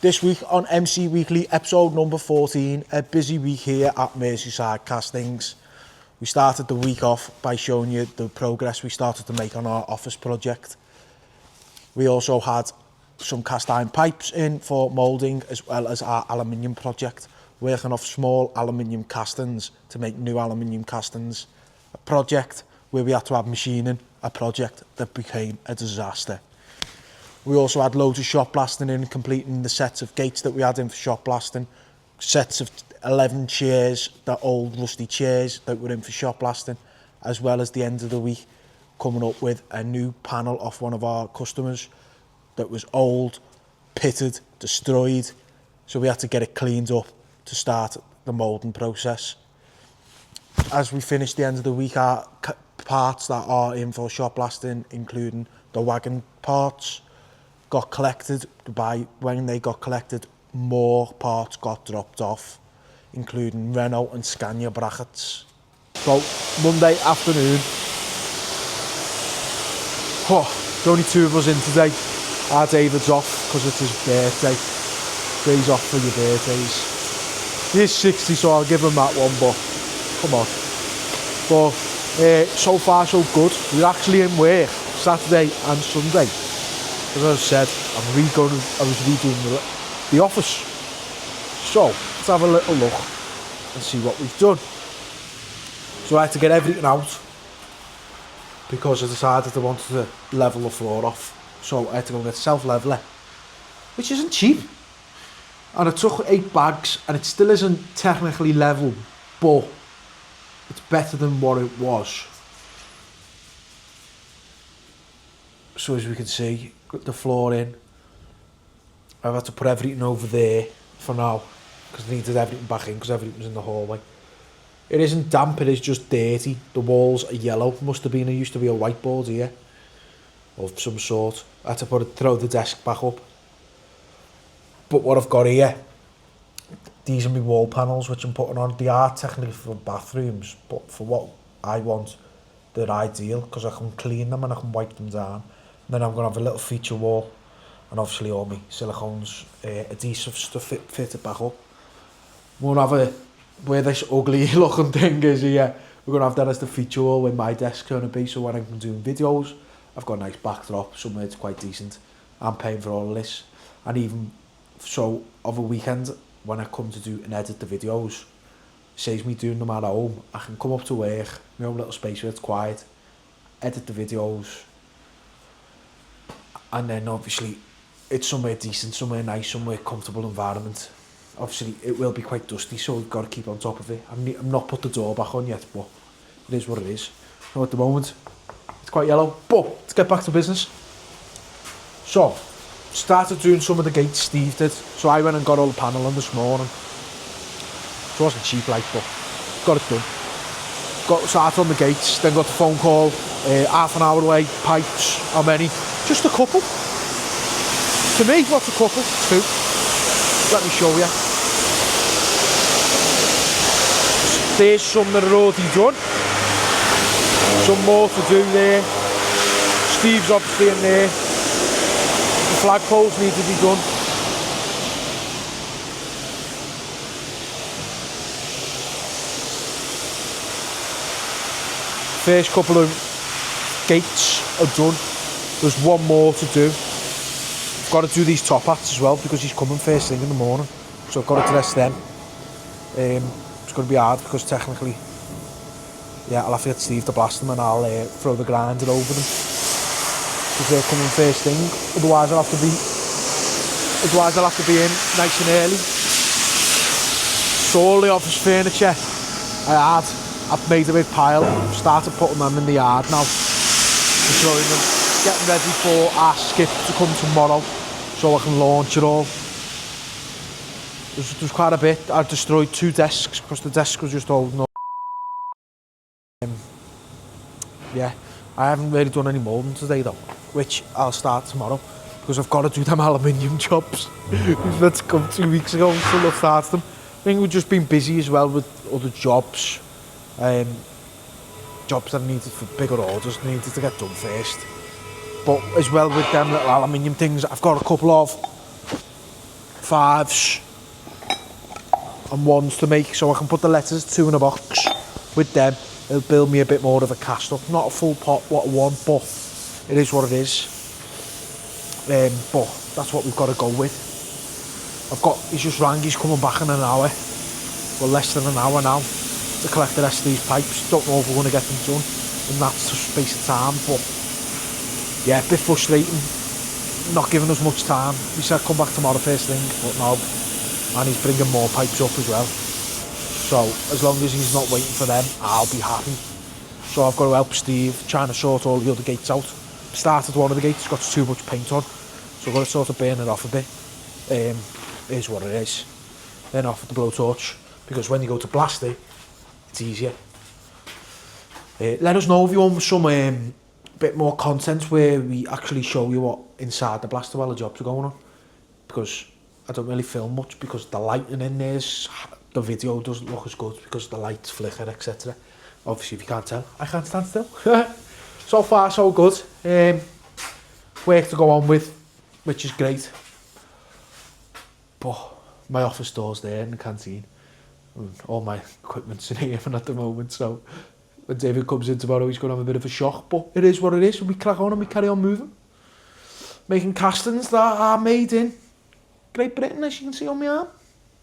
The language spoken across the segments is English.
This week on MC Weekly, episode number 14, a busy week here at Merseyside Castings. We started the week off by showing you the progress we started to make on our office project. We also had some cast iron pipes in for moulding, as well as our aluminium project, working off small aluminium castings to make new aluminium castings. A project where we had to have machining, a project that became a disaster. We also had loads of shot blasting in, completing the sets of gates that we had in for shot blasting, sets of 11 chairs, the old rusty chairs that were in for shot blasting, as well as the end of the week coming up with a new panel off one of our customers that was old, pitted, destroyed, so we had to get it cleaned up to start the moulding process. As we finished the end of the week, our parts that are in for shot blasting, including the wagon parts, got collected. When they got collected, more parts got dropped off, including Renault and Scania brackets. So Monday afternoon, there's only two of us in today. Our David's off because it's his birthday. Days off for your birthdays. He's 60, so I'll give him that one, but come on. But so far so good. We're actually in work Saturday and Sunday. As I said, I was redoing the office. So, let's have a little look and see what we've done. So I had to get everything out because I decided I wanted to level the floor off. So I had to go get self-leveler, which isn't cheap. And it took 8 bags, and it still isn't technically level, but it's better than what it was. So as we can see, got the floor in. I've had to put everything over there for now, because I needed everything back in, because everything was in the hallway. It isn't damp, it is just dirty. The walls are yellow. It used to be a whiteboard here, of some sort. I had to throw the desk back up. But what I've got here, these are my wall panels which I'm putting on. They are technically for bathrooms, but for what I want, they're ideal, because I can clean them and I can wipe them down. And then I'm going to have a little feature wall, and obviously all my silicones, adhesive stuff fitted back up. We're going to have where this ugly looking thing is here, we're going to have that as the feature wall where my desk's going to be, so when I'm doing videos, I've got a nice backdrop, somewhere it's quite decent. I'm paying for all of this. And even so, of a weekend, when I come to do and edit the videos, saves me doing them at home. I can come up to work, my own little space where it's quiet, edit the videos, and then obviously it's somewhere decent, somewhere nice, somewhere comfortable environment. Obviously it will be quite dusty, so we've got to keep on top of it. I'm not put the door back on yet, but it is what it is. So at the moment, it's quite yellow, but let's get back to business. So, started doing some of the gates Steve did. So I went and got all the paneling this morning. It wasn't cheap like, but got it done. Got started on the gates, then got the phone call, half an hour away, pipes, how many? Just a couple. To me, what's a couple? 2. Let me show you. There's some that are already done. Some more to do there. Steve's obviously in there. The flagpoles need to be done. First couple of gates are done. There's one more to do. I've got to do these top hats as well because he's coming first thing in the morning. So I've got to dress them. It's going to be hard because technically, I'll have to get Steve to blast them and I'll throw the grinder over them. Because they're coming first thing. Otherwise I'll have to be in nice and early. So all the office furniture I've made a big pile. I've started putting them in the yard now. Destroying them. Getting ready for our skip to come tomorrow so I can launch it all. There's quite a bit. I destroyed 2 desks because the desk was just holding up. I haven't really done any moulding today though, which I'll start tomorrow because I've got to do them aluminium jobs. Let's come 2 weeks ago and still not start them. I think we've just been busy as well with other jobs. Jobs that I needed for bigger orders, needed to get done first. But as well with them little aluminium things, I've got a couple of 5s and 1s to make, so I can put the letters 2 in a box. With them, it'll build me a bit more of a castle. Not a full pot what I want, but it is what it is. But that's what we've got to go with. He's just rang, he's coming back in an hour. Well, less than an hour now to collect the rest of these pipes. Don't know if we're going to get them done in that space of time, but yeah, a bit frustrating. Not giving us much time. We said come back tomorrow first thing, but no. And he's bringing more pipes up as well. So as long as he's not waiting for them, I'll be happy. So I've got to help Steve trying to sort all the other gates out. Started one of the gates, it's got too much paint on, so I've got to sort of burn it off a bit. Is what it is. Then off with the blowtorch, because when you go to blast it, it's easier. Let us know if you want some bit more content where we actually show you what inside the blaster while the jobs are going on, because I don't really film much because the lighting in there the video doesn't look as good because the lights flicker, etc. Obviously, if you can't tell, I can't stand still. So far so good. Work to go on with, which is great. But my office door's there in the canteen. All my equipment's in here at the moment, so when David comes in tomorrow, he's going to have a bit of a shock. But it is what it is, and we crack on and we carry on moving. Making castings that are made in Great Britain, as you can see on my arm.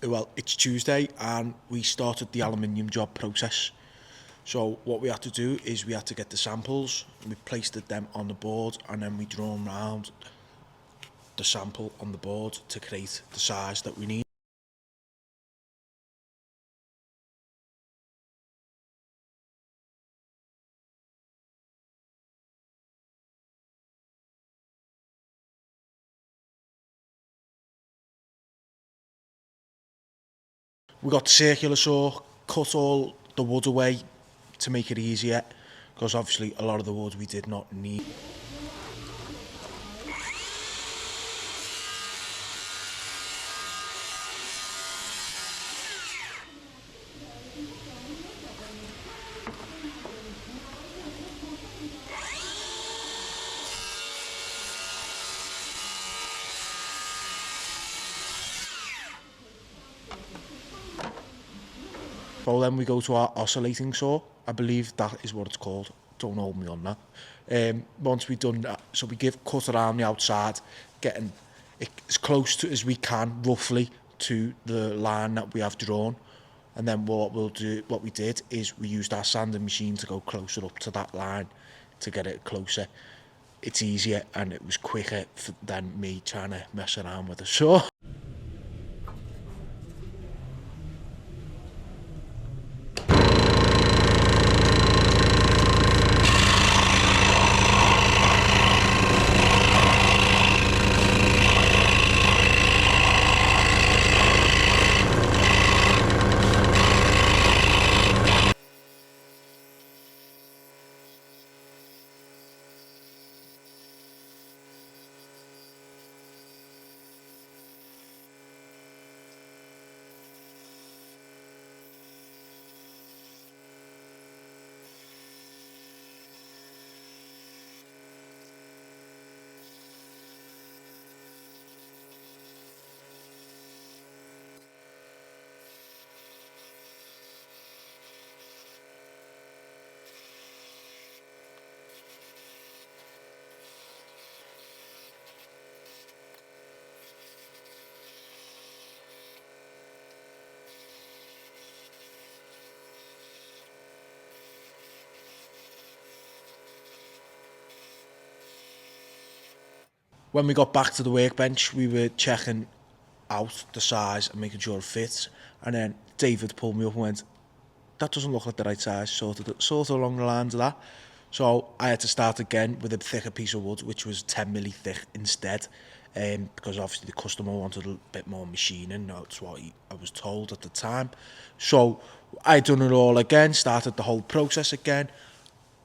Well, it's Tuesday and we started the aluminium job process. So what we had to do is we had to get the samples, we placed them on the board, and then we drawn around the sample on the board to create the size that we need. We got the circular saw, cut all the wood away to make it easier, because obviously a lot of the wood we did not need. So then we go to our oscillating saw. I believe that is what it's called. Don't hold me on that. Once we've done that, so we cut around the outside, getting it as close to as we can, roughly, to the line that we have drawn. And then what we did is we used our sanding machine to go closer up to that line to get it closer. It's easier and it was quicker than me trying to mess around with a saw. When we got back to the workbench, we were checking out the size and making sure it fits. And then David pulled me up and went, that doesn't look like the right size, sort of along the lines of that. So I had to start again with a thicker piece of wood, which was 10mm thick instead, because obviously the customer wanted a bit more machining. That's what I was told at the time. So I done it all again, started the whole process again.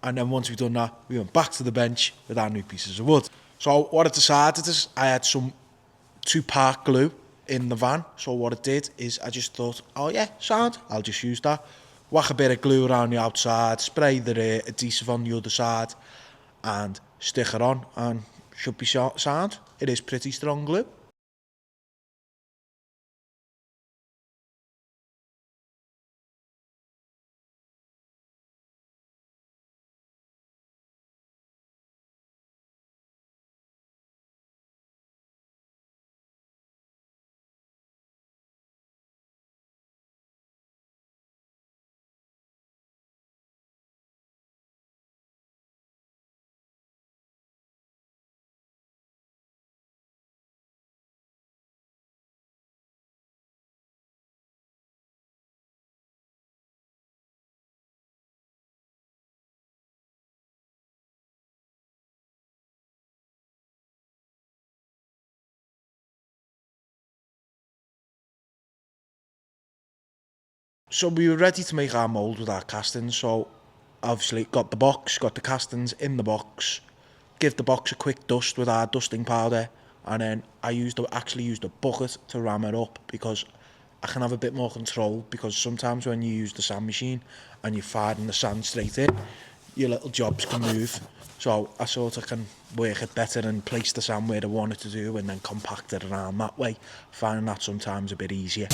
And then once we'd done that, we went back to the bench with our new pieces of wood. So what I decided is I had some 2-part glue in the van. So what I did is I just thought, oh yeah, sound, I'll just use that. Whack a bit of glue around the outside, spray the adhesive on the other side, and stick it on, and should be sound. It is pretty strong glue. So we were ready to make our mould with our castings, so obviously got the box, got the castings in the box, give the box a quick dust with our dusting powder, and then I actually used a bucket to ram it up because I can have a bit more control, because sometimes when you use the sand machine and you're firing the sand straight in, your little jobs can move. So I sort of can work it better and place the sand where I want it to do and then compact it around that way. Finding that sometimes a bit easier.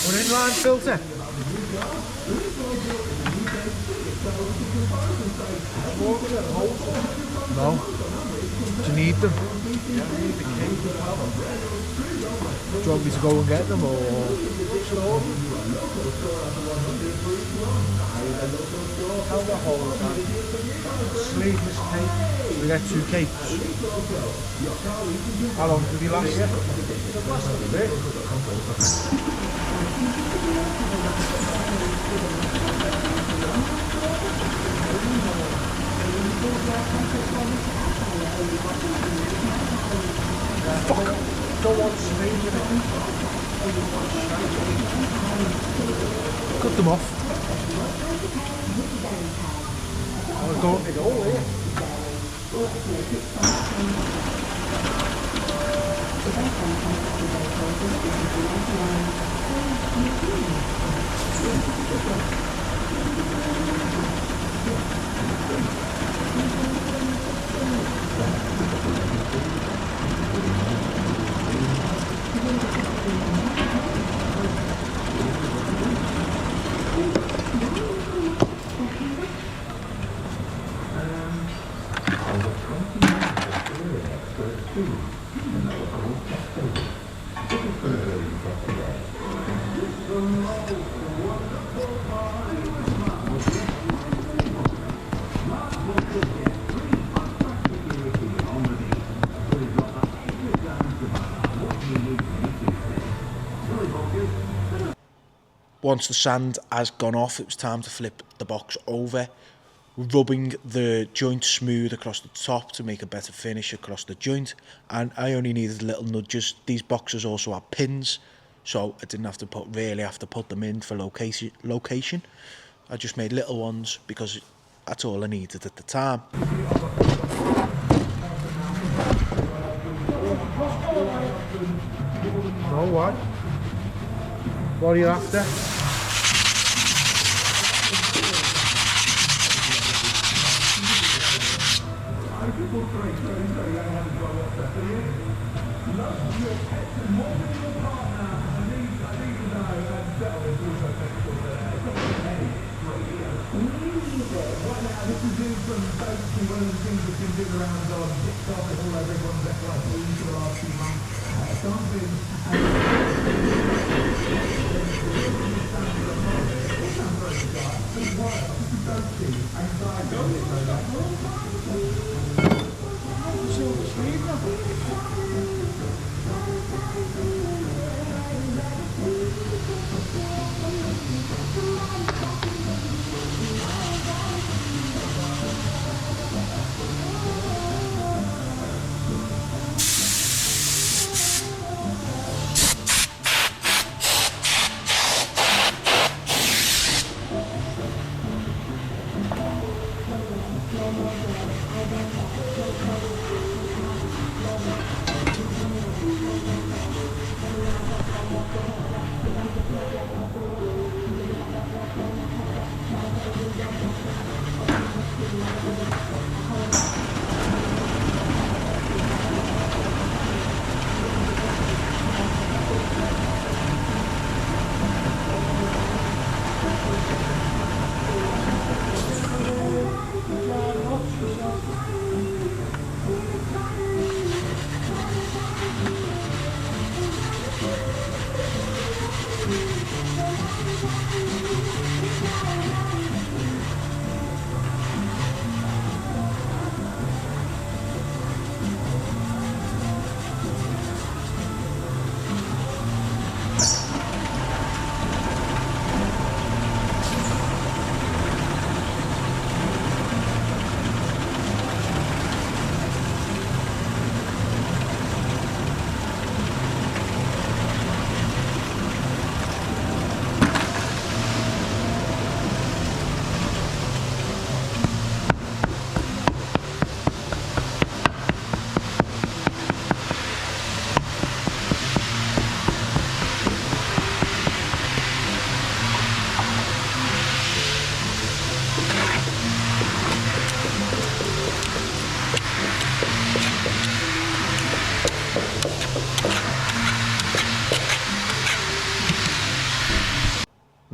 An inline filter? No. Do you need them? Do you want me to go and get them, or? How the whole sleeveless cape? We get 2 capes. How long did he last? Fuck! Don't want strange in it. Cut them off. I'll go up all here. Once the sand has gone off, it was time to flip the box over, rubbing the joint smooth across the top to make a better finish across the joint. And I only needed little nudges. These boxes also have pins, so I didn't have to put them in for location. I just made little ones because that's all I needed at the time. No, what? What are you after?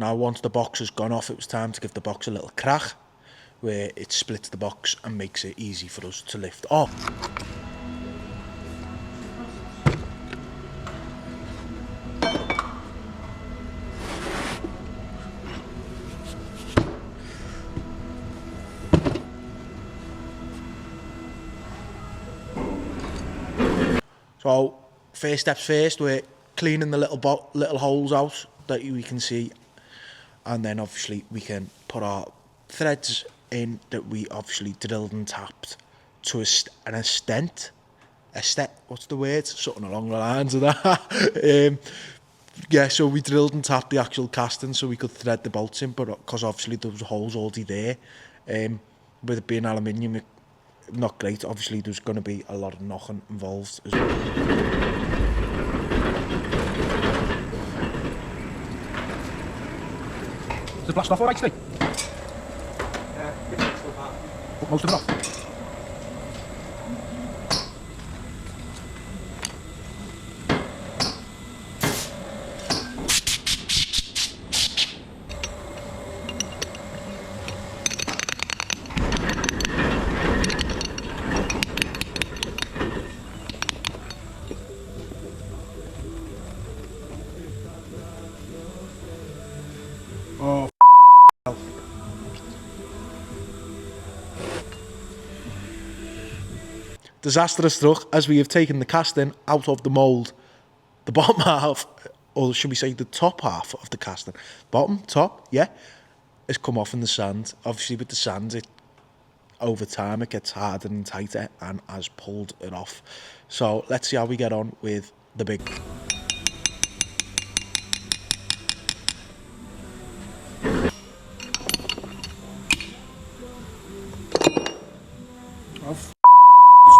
Now once the box has gone off, it was time to give the box a little crack, where it splits the box and makes it easy for us to lift off. So first steps first, we're cleaning the little holes out that we can see, and then obviously we can put our threads in that we obviously drilled and tapped to an extent. What's the word? Something along the lines of that. Yeah, so we drilled and tapped the actual casting so we could thread the bolts in, but because obviously there was holes already there, with it being aluminium, not great. Obviously there's going to be a lot of knocking involved as well. Is the blast off alright, Steve? Yeah, Put most of it off. Oh, disaster has struck as we have taken the casting out of the mould. The bottom half, or should we say the top half of the casting, bottom, top, yeah, has come off in the sand. Obviously with the sand, over time it gets harder and tighter and has pulled it off. So let's see how we get on with the big...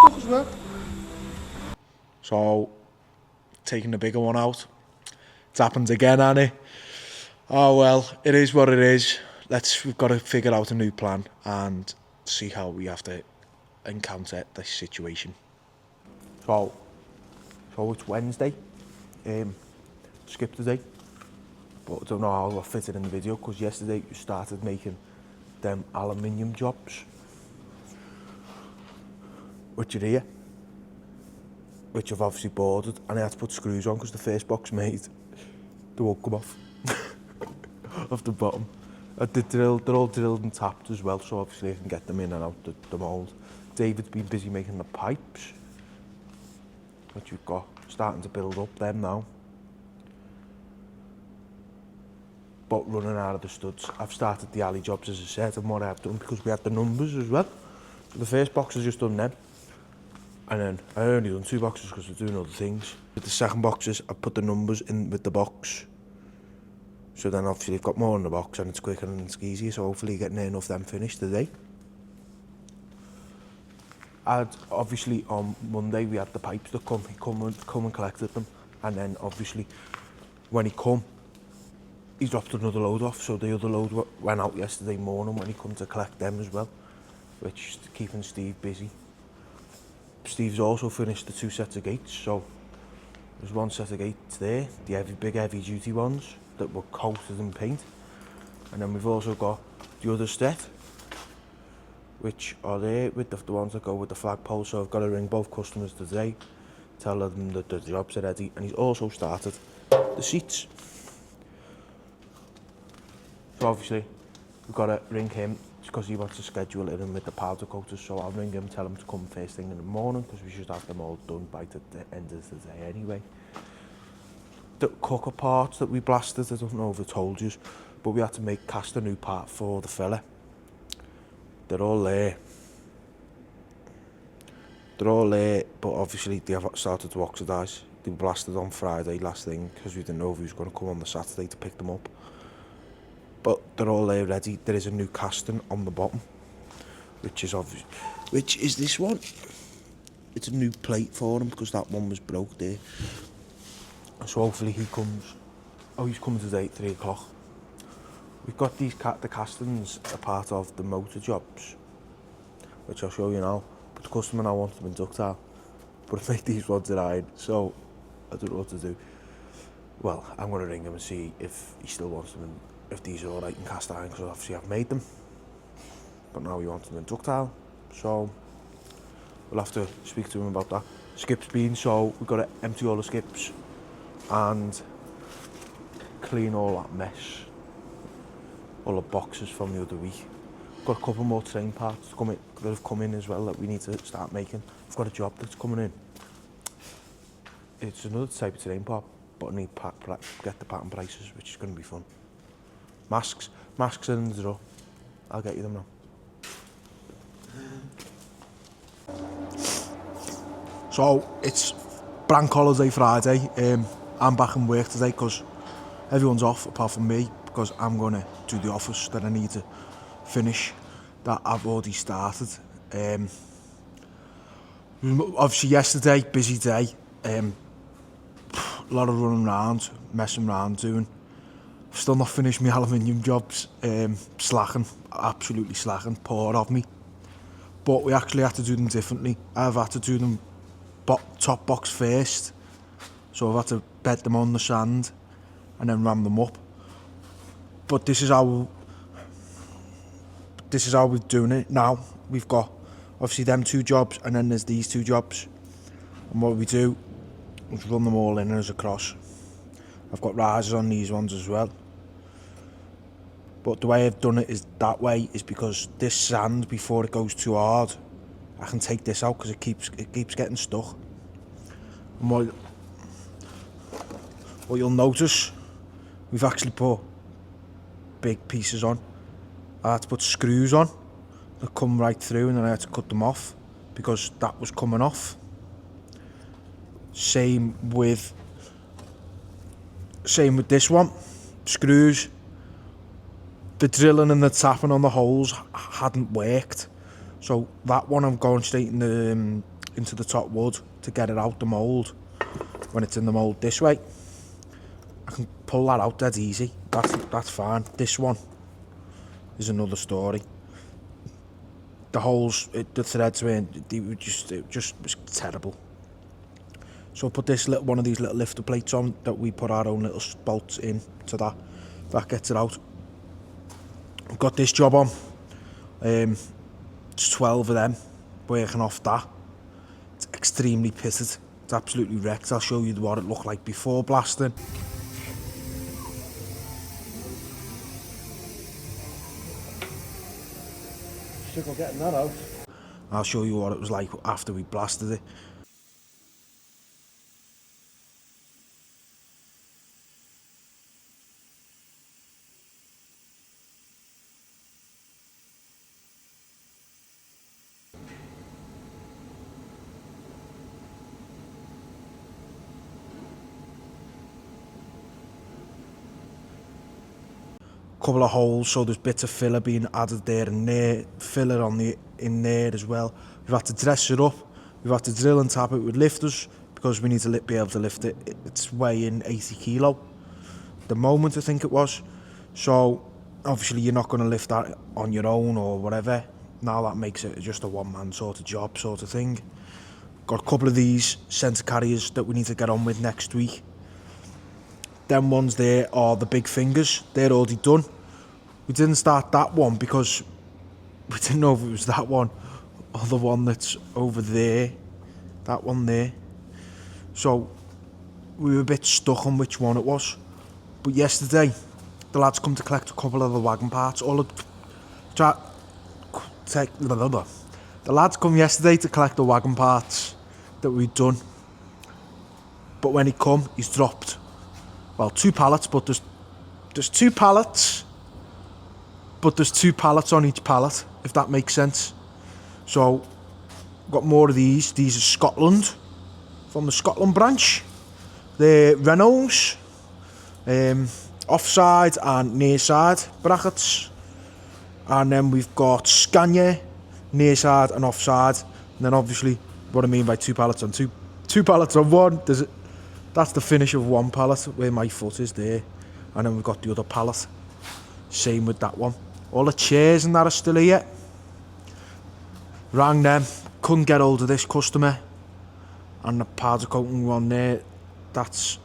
Stuff as well. So, taking the bigger one out. It's happened again, Annie. Oh well, it is what it is. We've got to figure out a new plan and see how we have to encounter this situation. So it's Wednesday. Skipped a day, but I don't know how I'll fit it in the video because yesterday we started making them aluminium jobs, which are here, which I've obviously boarded, and I had to put screws on because the first box made, they won't come off off the bottom. They're all drilled and tapped as well, so obviously I can get them in and out the mould. David's been busy making the pipes, which we've got starting to build up them now. But running out of the studs. I've started the alley jobs, as I said, and what I've done, because we had the numbers as well. So the first box has just done them, and then I only done 2 boxes because we're doing other things. With the second boxes, I put the numbers in with the box. So then obviously they've got more in the box and it's quicker and it's easier, so hopefully getting enough of them finished today. Obviously on Monday we had the pipes that come and collected them, and then obviously when he come, he dropped another load off, so the other load went out yesterday morning when he come to collect them as well, which is keeping Steve busy. Steve's also finished the 2 sets of gates, so there's 1 set of gates there, the big heavy duty ones that were coated in paint, and then we've also got the other set, which are there with the ones that go with the flagpole. So I've got to ring both customers today, tell them that the jobs are ready, and he's also started the seats. So obviously we've got to ring him because he wants to schedule it in with the powder coaters, so I'll ring him, tell him to come first thing in the morning because we should have them all done by the end of the day anyway. The cooker parts that we blasted, I don't know if I told you, but we had to cast a new part for the fella. They're all there. But obviously they have started to oxidise. They were blasted on Friday last thing because we didn't know if he was going to come on the Saturday to pick them up. But they're all there ready. There is a new casting on the bottom, which is this one. It's a new plate for him because that one was broke there. So hopefully he comes. Oh, he's coming today at 3 o'clock. We've got the castings are part of the motor jobs, which I'll show you now. But the customer now wants them in ductile, but I made these ones in iron, so I don't know what to do. Well, I'm going to ring him and see if he still wants them if these are alright in cast iron, because obviously I've made them. But now we want them in ductile, so we'll have to speak to him about that. Skips being, so we've got to empty all the skips and clean all that mess, all the boxes from the other week. Got a couple more train parts that have come in as well that we need to start making. I've got a job that's coming in. It's another type of train part, but I need to get the pattern prices, which is going to be fun. Masks are in the drawer. I'll get you them now. So it's Bank Holiday Friday. I'm back in work today because everyone's off apart from me, because I'm going to do the office that I need to finish that I've already started. Obviously yesterday, busy day. A lot of running around, messing around doing. I've still not finished my aluminium jobs. Slacking, absolutely slacking, poor of me. But we actually had to do them differently. I've had to do them top box first, so I've had to bed them on the sand and then ram them up. But this is how we're doing it now. We've got obviously them 2 jobs, and then there's these 2 jobs. And what we do is run them all in as a cross. I've got risers on these ones as well. But the way I've done it is that way is because this sand, before it goes too hard, I can take this out because it keeps getting stuck. And what you'll notice, we've actually put big pieces on. I had to put screws on that come right through, and then I had to cut them off because that was coming off. Same with this one, screws. The drilling and the tapping on the holes hadn't worked, so that one I'm going straight into the top wood to get it out the mould. When it's in the mould this way, I can pull that out dead easy. That's fine. This one is another story. The holes, the threads it just was terrible. So I put one of these little lifter plates on that we put our own little bolts in to that gets it out. I've got this job on. It's 12 of them working off that. It's extremely pitted. It's absolutely wrecked. I'll show you what it looked like before blasting. Struggle getting that out. I'll show you what it was like after we blasted it. Couple of holes, so there's bits of filler being added there and there, filler in there as well. We've had to dress it up, we've had to drill and tap it with lifters because we need to be able to lift it. It's weighing 80 kilo the moment, I think it was. So obviously you're not going to lift that on your own or whatever. Now that makes it just a one-man sort of job sort of thing. Got a couple of these centre carriers that we need to get on with next week. Them ones there are the big fingers, they're already done. We didn't start that one because we didn't know if it was that one or the one that's over there, that one there. So we were a bit stuck on which one it was. But yesterday, the lads come to collect a couple of the wagon parts. The lads come yesterday to collect the wagon parts that we'd done. But when he come, he's dropped, well, 2 pallets, but there's 2 pallets, but there's 2 pallets on each pallet, if that makes sense. So, got more of these. These are Scotland, from the Scotland branch. They're Renaults, offside and near side brackets. And then we've got Scania, near side and offside. And then obviously, what I mean by 2 pallets on 2 pallets on one, that's the finish of 1 pallet where my foot is there. And then we've got the other pallet. Same with that one. All the chairs and that are still here. Rang them, couldn't get hold of this customer. And the powder coating one there, that's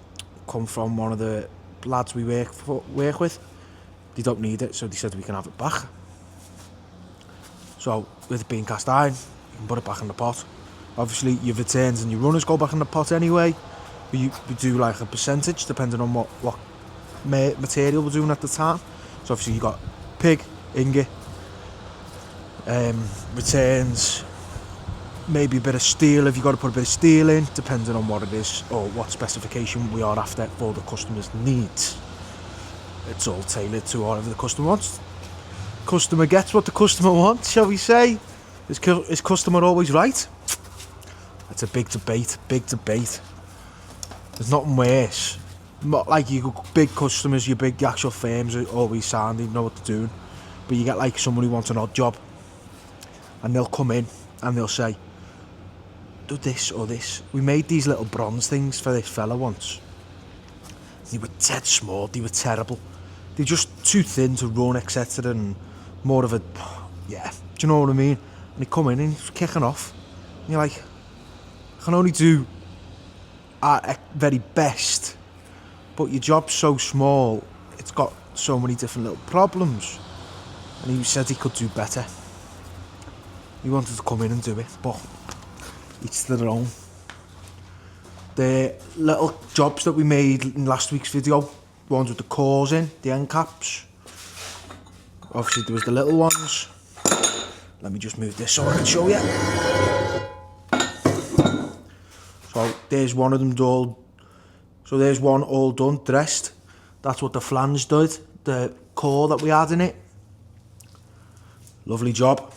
come from one of the lads we work with. they don't need it, so they said we can have it back. So with it being cast iron, you can put it back in the pot. Obviously your returns and your runners go back in the pot anyway, but we do like a percentage depending on what material we're doing at the time. So obviously you got pig, ingot, returns, maybe a bit of steel if you've got to put a bit of steel in, depending on what it is or what specification we are after for the customer's needs. It's all tailored to whatever the customer wants. Customer gets what the customer wants, shall we say? Is customer always right? It's a big debate. There's nothing worse. Not like you big customers, your big actual firms are always sound, they know what they're doing. But you get like someone who wants an odd job, and they'll come in and they'll say, do this or this. We made these little bronze things for this fella once. They were dead small, they were terrible. They're just too thin to run, etc. And more of a, yeah, do you know what I mean? And they come in and it's kicking off. And you're like, I can only do at very best, but your job's so small, it's got so many different little problems. And he said he could do better. He wanted to come in and do it, but each to their own. The little jobs that we made in last week's video, the ones with the cores in, the end caps. Obviously there was the little ones. Let me just move this so I can show you. So there's one of them all. So there's one all done, dressed. That's what the flange did, the core that we had in it. Lovely job.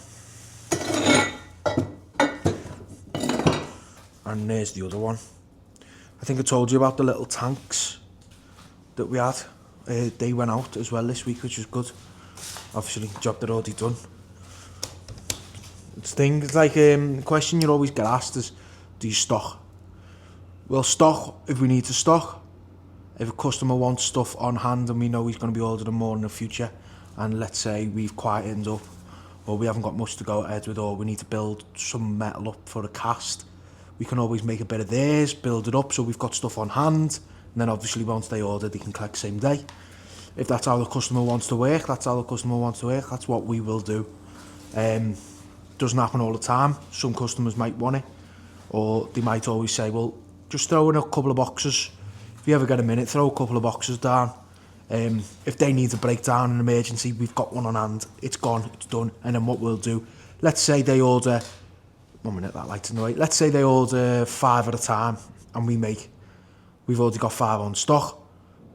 And there's the other one. I think I told you about the little tanks that we had. They went out as well this week, which was good. Obviously, job they're already done. It's things like the question you always get asked is, do you stock? We'll stock if we need to stock. If a customer wants stuff on hand and we know he's going to be ordering more in the future, and let's say we've quietened up, or we haven't got much to go ahead with, or we need to build some metal up for a cast, we can always make a bit of theirs, build it up so we've got stuff on hand, and then obviously once they order they can collect same day. If that's how the customer wants to work, that's how the customer wants to work, that's what we will do. Doesn't happen all the time. Some customers might want it, or they might always say, well, just throw in a couple of boxes. If you ever get a minute, throw a couple of boxes down. If they need to break down an emergency, we've got one on hand, it's gone, it's done. And then what we'll do, let's say they order, 1 minute, that light's in the way. Let's say they order 5 at a time, and we've already got 5 on stock.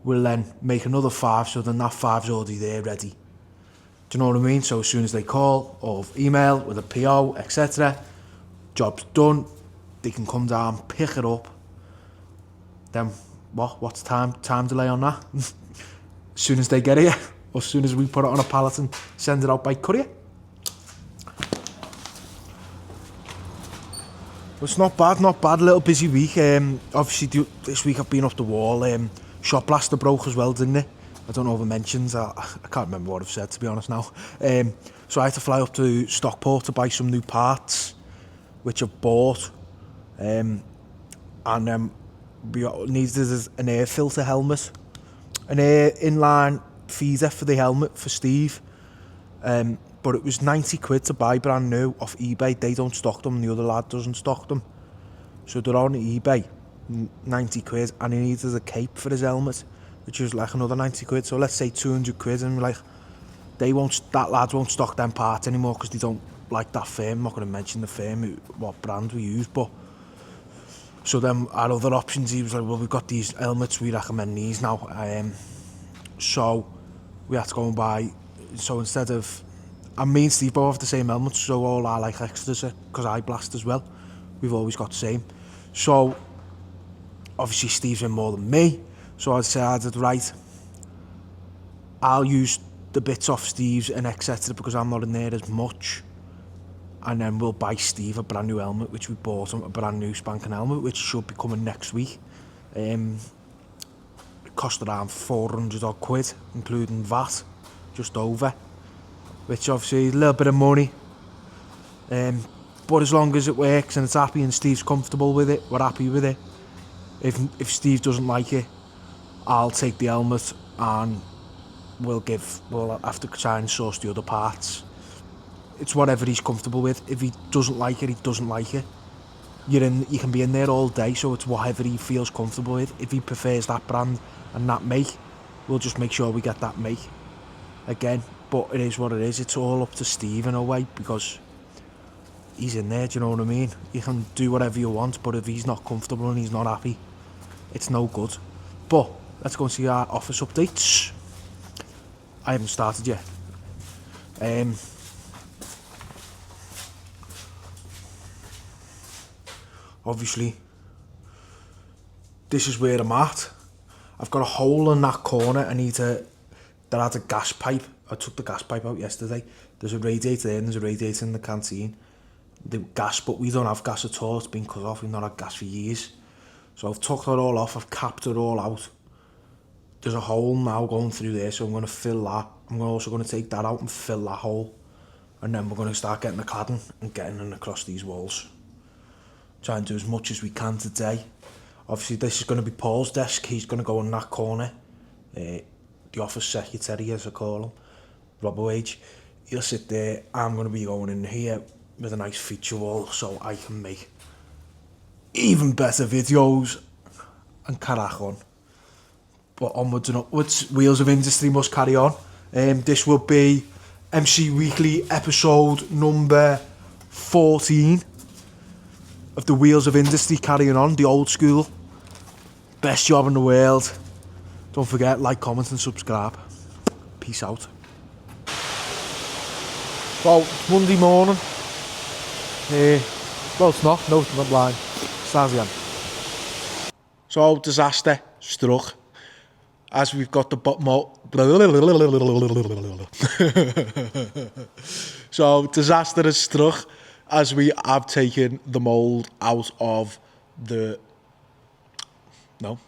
We'll then make another 5, so then that 5's already there, ready. Do you know what I mean? So as soon as they call or email with a PO, etc., job's done, they can come down, pick it up. Then what's time delay on that? As soon as they get here, or as soon as we put it on a pallet and send it out by courier. It's not bad, a little busy week. Obviously this week I've been up the wall. Shotblaster broke as well, didn't it? I don't know if I mentioned, I can't remember what I've said, to be honest now. So I had to fly up to Stockport to buy some new parts, which I've bought. And we needed an air filter helmet, an air inline feeder for the helmet for Steve. But it was 90 quid to buy brand new off eBay. They don't stock them, the other lad doesn't stock them. So they're on eBay, 90 quid, and he needed a cape for his helmet, which was like another 90 quid. So let's say 200 quid, and we're like, that lad won't stock them parts anymore because they don't like that firm. I'm not going to mention the firm, what brand we use, but so then our other options, he was like, well, we've got these helmets, we recommend these now. So we had to go and buy, so instead of, and me and Steve both have the same helmets, so all our like extras, because I blast as well, we've always got the same. So obviously Steve's in more than me, so I decided, right, I'll use the bits off Steve's and etc. because I'm not in there as much, and then we'll buy Steve a brand new helmet, which we bought him a brand new spanking helmet, which should be coming next week. It cost around 400 odd quid, including VAT, just over, which obviously is a little bit of money. But as long as it works and it's happy and Steve's comfortable with it, we're happy with it. If Steve doesn't like it, I'll take the helmet and we'll have to try and source the other parts. It's whatever he's comfortable with. If he doesn't like it, he doesn't like it. You can be in there all day, so it's whatever he feels comfortable with. If he prefers that brand and that make, we'll just make sure we get that make again. But it is what it is. It's all up to Steve in a way, because he's in there, do you know what I mean? You can do whatever you want, but if he's not comfortable and he's not happy, it's no good. But let's go and see our office updates. I haven't started yet. Obviously, this is where I'm at. I've got a hole in that corner. There had a gas pipe. I took the gas pipe out yesterday. There's a radiator there and there's a radiator in the canteen. The gas, but we don't have gas at all. It's been cut off. We've not had gas for years. So I've took that all off. I've capped it all out. There's a hole now going through there, so I'm going to fill that. I'm also going to take that out and fill that hole. And then we're going to start getting the cladding and getting it across these walls. Try and do as much as we can today. Obviously, this is going to be Paul's desk. He's going to go in that corner. The office secretary, as I call him, Rob Wage. He'll sit there. I'm going to be going in here with a nice feature wall, so I can make even better videos and crack on. But onwards and upwards, Wheels of Industry must carry on. This will be MC Weekly episode number 14 of the Wheels of Industry, carrying on the old school. Best job in the world. Don't forget, like, comment and subscribe. Peace out. So, it's Monday morning. Well, it's not. No, it's not blind. Starts again. So, disaster struck. As we've got the So, disaster has struck as we have taken the mould out of the... No,